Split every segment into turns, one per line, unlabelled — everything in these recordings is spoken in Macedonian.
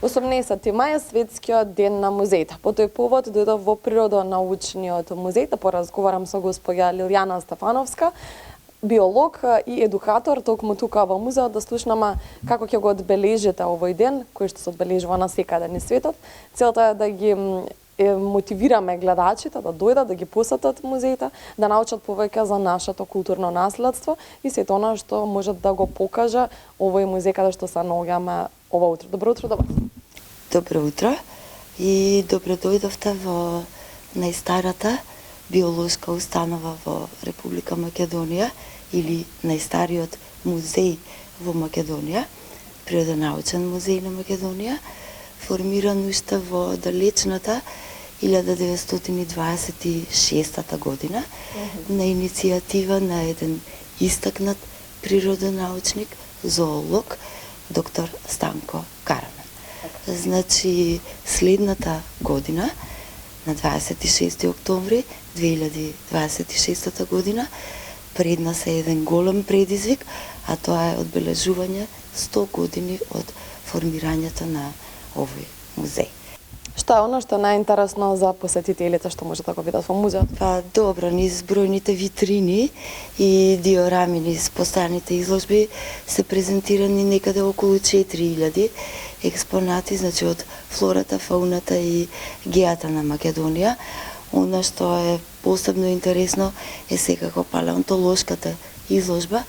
18 мај е светскиот ден на музеите. По тој повод дојдов во Природонаучниот музеј да поразговарам со госпоѓа Лилјана Стефановска, биолог и едукатор, токму тука во музеот, да слушнаме како ќе го одбележите овој ден, кој што се одбележува на секаде низ светот. Целта е да ги мотивираме гледачите да дојдат, да ги посетат музеите, да научат повеќе за нашето културно наследство и сето она што може да го покаже овој музеј каде што се наоѓаме ова утро. Добро утро до вас.
Добро утро и добро дојдовте во најстарата биолошка установа во Република Македонија или најстариот музеј во Македонија, Природонаучен музеј на Македонија, формиран уште во далечната 1926 година на иницијатива на еден истакнат природонаучник, зоолог, доктор Станко Карамен. Значи, следната година, на 26 октомври 2026 година, пред нас е еден голем предизвик, а тоа е одбележување 100 години од формирањето на овој музеј.
Што е оно што е најинтересно за посетителите што може да го видат во музеот?
Па добро, низ бројните витрини и диорами низ постојаните изложби се презентирани некаде околу 4000 експонати, значи од флората, фауната и геата на Македонија. Она што е посебно интересно е секако палеонтолошката изложба,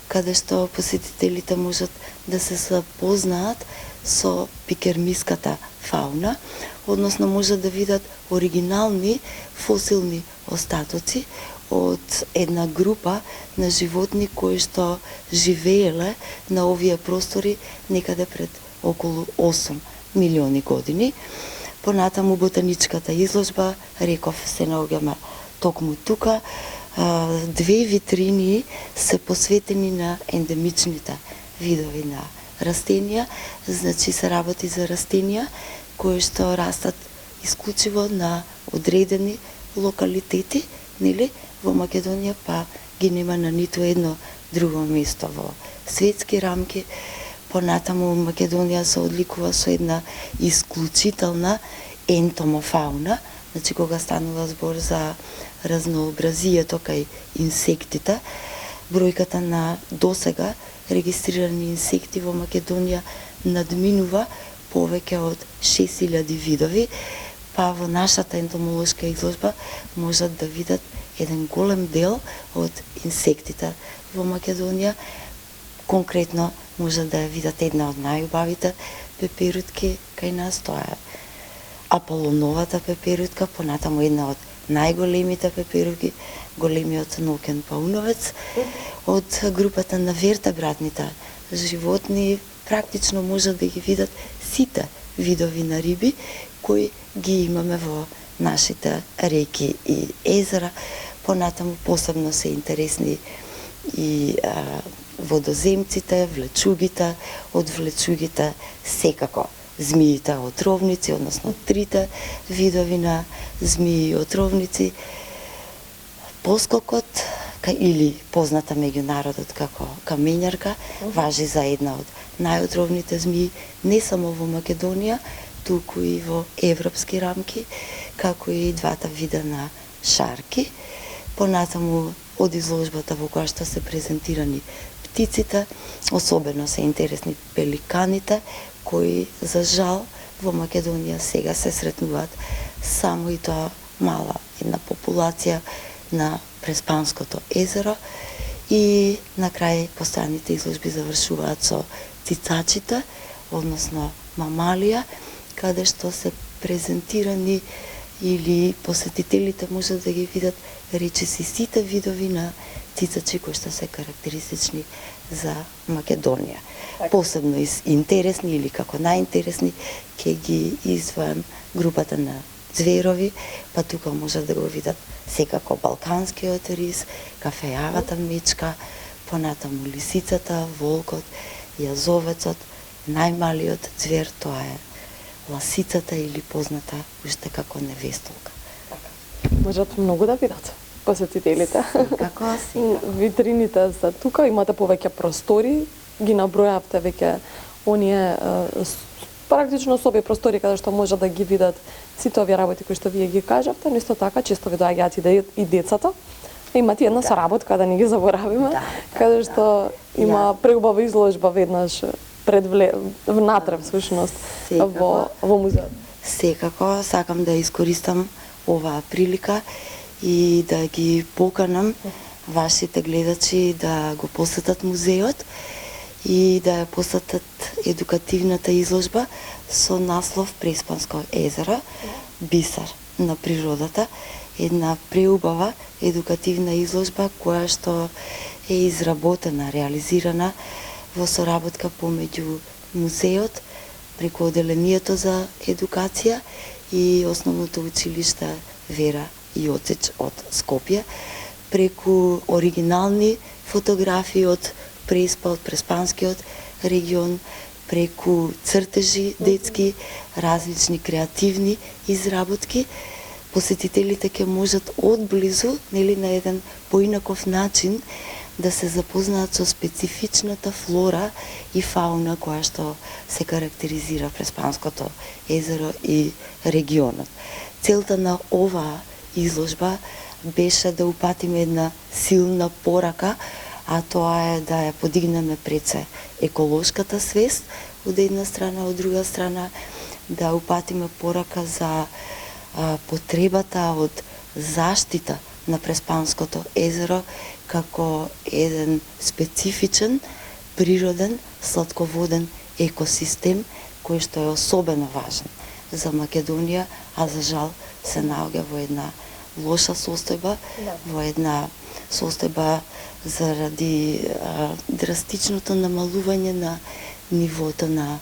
каде што посетителите можат да се запознаат со пикермиската фауна, односно можат да видат оригинални фосилни остатоци од една група на животни кои што живееле на овие простори некаде пред околу 8 милиони години. Понатаму ботаничката изложба, реков, се наоѓаме токму тука. Две витрини се посветени на ендемичните видови на растенија, значи се работи за растенија кои што растат исклучиво на одредени локалитети, нели, во Македонија, па ги нема на ниту едно друго место во светски рамки. Понатаму Македонија се одликува со една исклучителна ентомофауна, значи кога станува збор за разнообразието кај инсектите, бројката на досега регистрирани инсекти во Македонија надминува повеќе од 6000 видови, па во нашата ентомолошка изложба можат да видат еден голем дел од инсектите во Македонија. Конкретно можат да ја видат една од најубавите пеперутки кај нас, тоа е Аполоновата пеперутка, понатаму една од најголемите пеперутки, големиот нокен пауновец. Од групата на вертебратните животни практично можат да ги видат сите видови на риби кои ги имаме во нашите реки и езера. Понатаму посебно се интересни и водоземците, влечугите, од влечугите секако змиите отровници, односно трите видови на змии отровници, поскокот или позната меѓу народот како камењарка, важи за една од најотровните змии не само во Македонија, туку и во европски рамки, како и двата вида на шарки. Понатаму од изложбата во која што се презентирани птиците, особено се интересни пеликаните, кои за жал во Македонија сега се сретнуваат само и тоа мала една популација на Преспанското езеро. И на крај постојаните изложби завршуваат со цицачите, односно мамалија, каде што се презентирани или посетителите можат да ги видат речиси сите видови на цицачи кои што се карактеристични за Македонија. Посебно интересни или како најинтересни ќе ги издвојам групата на зверови, па тука можат да го видат секако балканскиот рис, кафејавата мечка, понатаму лисицата, волкот, јазовецот, најмалиот звер, тоа е ласицата или позната уште како невестолка.
Можат многу да видат посетителите.
Како си?
Витрините за тука, имате повеќе простори, ги набројавте веќе оние практично собе простори каде што може да ги видат сите овие работи кои што вие ги кажавте, но исто така често ви доаѓаат и децата. Имате една соработка, да не ги заборавиме, каде што има преубава изложба веднаш внатре всушност во музеот.
Секако сакам да искористам оваа прилика и да ги поканам вашите гледачи да го посетат музеот и да ја посетат едукативната изложба со наслов Преспанско езеро, бисер на природата, една преубава едукативна изложба која што е изработена, реализирана во соработка помеѓу музеот, преку Оделението за едукација и Основното училиште Вера Јоцич од Скопје, преку оригинални фотографии од Преспа, од Преспанскиот регион, преку цртежи детски, различни креативни изработки, посетителите ќе можат одблизу, нели, на еден поинаков начин да се запознаат со специфичната флора и фауна која што се карактеризира Преспанското езеро и регионот. Целта на оваа изложба беше да упатиме една силна порака, а тоа е да ја подигнеме пред се еколошката свест од една страна, од друга страна да упатиме порака за потребата од заштита на Преспанското езеро како еден специфичен, природен, сладководен екосистем кој што е особено важен за Македонија, а за жал се наоѓа во една лоша состојба, во една состојба заради драстичното намалување на нивото на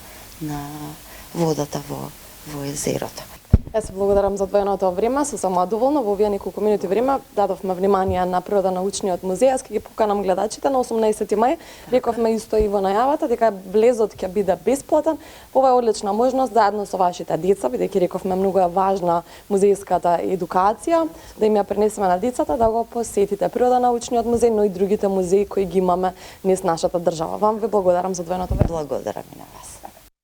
водата во езерото.
Јас се благодарам за одвоеното време, се сама доволна. Во овие неколку минути време дадовме внимание на Природонаучниот музеј. Јас ќе ги поканам гледачите на 18 мај. Рековме исто и во најавата дека влезот ќе биде бесплатен. Ова е одлична можност заедно со вашите деца, бидејќи рековме многу е важна музејската едукација, да им ја пренесеме на децата, да го посетите Природонаучниот музеј, но и другите музеи кои ги имаме низ нашата држава. Вам ви благодарам за одвоеното време.
Благодарам и на вас.